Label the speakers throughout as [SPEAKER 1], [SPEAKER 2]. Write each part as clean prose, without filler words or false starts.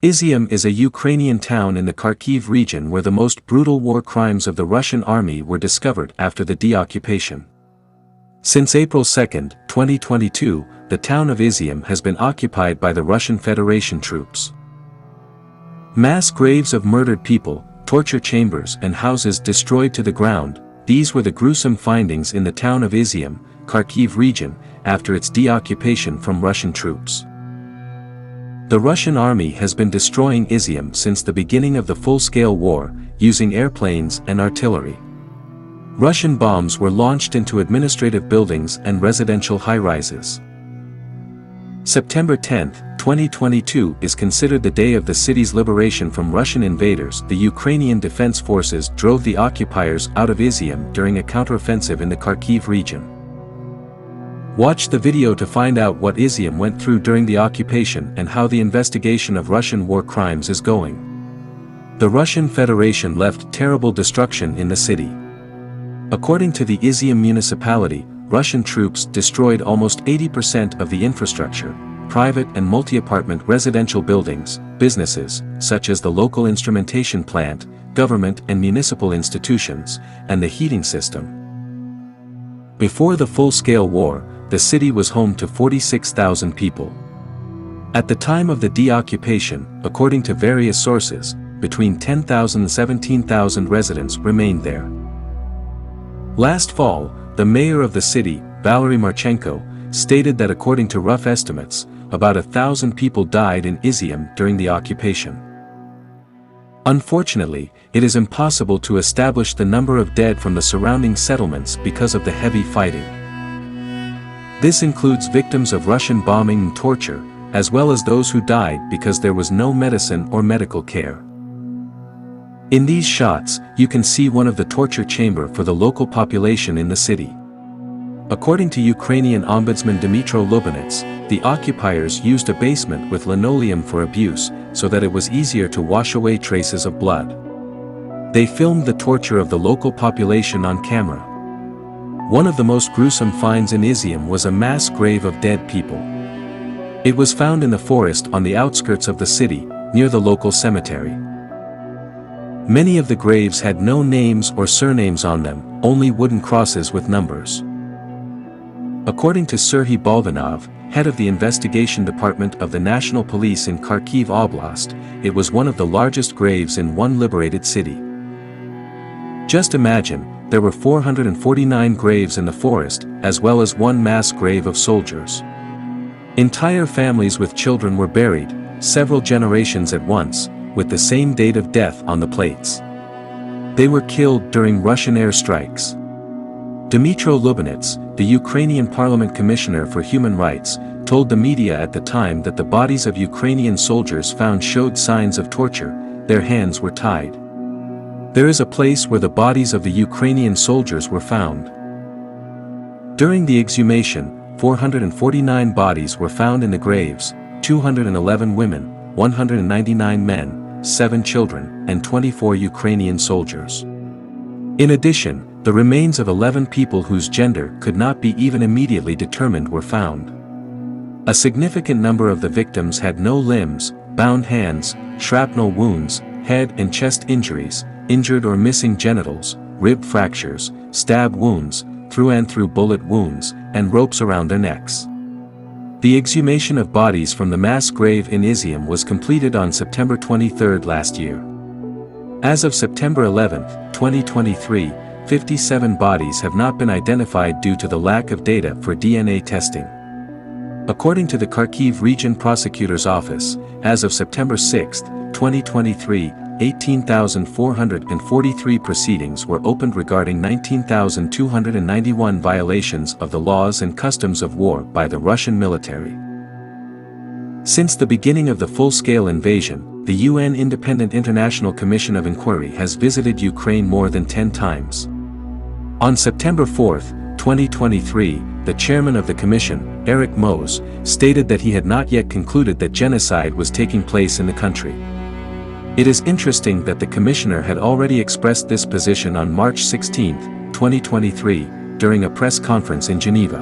[SPEAKER 1] Izyum is a Ukrainian town in the Kharkiv region where the most brutal war crimes of the Russian army were discovered after the deoccupation. Since April 2, 2022, the town of Izyum has been occupied by the Russian Federation troops. Mass graves of murdered people, torture chambers and houses destroyed to the ground, these were the gruesome findings in the town of Izyum, Kharkiv region, after its deoccupation from Russian troops. The Russian army has been destroying Izyum since the beginning of the full-scale war, using airplanes and artillery. Russian bombs were launched into administrative buildings and residential high-rises. September 10, 2022 is considered the day of the city's liberation from Russian invaders. The Ukrainian Defense Forces drove the occupiers out of Izyum during a counteroffensive in the Kharkiv region. Watch the video to find out what Izyum went through during the occupation and how the investigation of Russian war crimes is going. The Russian Federation left terrible destruction in the city. According to the Izyum municipality, Russian troops destroyed almost 80% of the infrastructure, private and multi-apartment residential buildings, businesses, such as the local instrumentation plant, government and municipal institutions, and the heating system. Before the full-scale war, the city was home to 46,000 people. At the time of the deoccupation, according to various sources, between 10,000 and 17,000 residents remained there. Last fall, the mayor of the city, Valery Marchenko, stated that according to rough estimates, about 1,000 people died in Izyum during the occupation. Unfortunately, it is impossible to establish the number of dead from the surrounding settlements because of the heavy fighting. This includes victims of Russian bombing and torture, as well as those who died because there was no medicine or medical care. In these shots, you can see one of the torture chamber for the local population in the city. According to Ukrainian Ombudsman Dmytro Lubinets, the occupiers used a basement with linoleum for abuse, so that it was easier to wash away traces of blood. They filmed the torture of the local population on camera. One of the most gruesome finds in Izyum was a mass grave of dead people. It was found in the forest on the outskirts of the city, near the local cemetery. Many of the graves had no names or surnames on them, only wooden crosses with numbers. According to Serhiy Bolvanov, head of the investigation department of the National Police in Kharkiv Oblast, it was one of the largest graves in one liberated city. Just imagine, there were 449 graves in the forest, as well as one mass grave of soldiers. Entire families with children were buried, several generations at once, with the same date of death on the plates. They were killed during Russian airstrikes. Dmytro Lubinets, the Ukrainian Parliament Commissioner for Human Rights, told the media at the time that the bodies of Ukrainian soldiers found showed signs of torture, their hands were tied. There is a place where the bodies of the Ukrainian soldiers were found. During the exhumation, 449 bodies were found in the graves, 211 women, 199 men, 7 children, and 24 Ukrainian soldiers. In addition, the remains of 11 people whose gender could not be even immediately determined were found. A significant number of the victims had no limbs, bound hands, shrapnel wounds, head and chest injuries, injured or missing genitals, rib fractures, stab wounds, through-and-through bullet wounds, and ropes around their necks. The exhumation of bodies from the mass grave in Izyum was completed on September 23 last year. As of September 11, 2023, 57 bodies have not been identified due to the lack of data for DNA testing. According to the Kharkiv Region Prosecutor's Office, as of September 6, 2023, 18,443 proceedings were opened regarding 19,291 violations of the laws and customs of war by the Russian military. Since the beginning of the full-scale invasion, the UN Independent International Commission of Inquiry has visited Ukraine more than 10 times. On September 4, 2023, the chairman of the commission, Eric Mose, stated that he had not yet concluded that genocide was taking place in the country. It is interesting that the commissioner had already expressed this position on March 16, 2023, during a press conference in Geneva.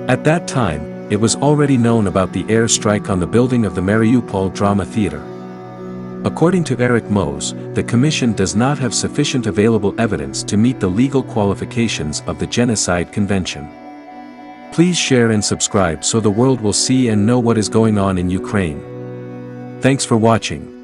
[SPEAKER 1] At that time, it was already known about the air strike on the building of the Mariupol Drama Theater. According to Eric Mose, the Commission does not have sufficient available evidence to meet the legal qualifications of the Genocide Convention. Please share and subscribe so the world will see and know what is going on in Ukraine. Thanks for watching.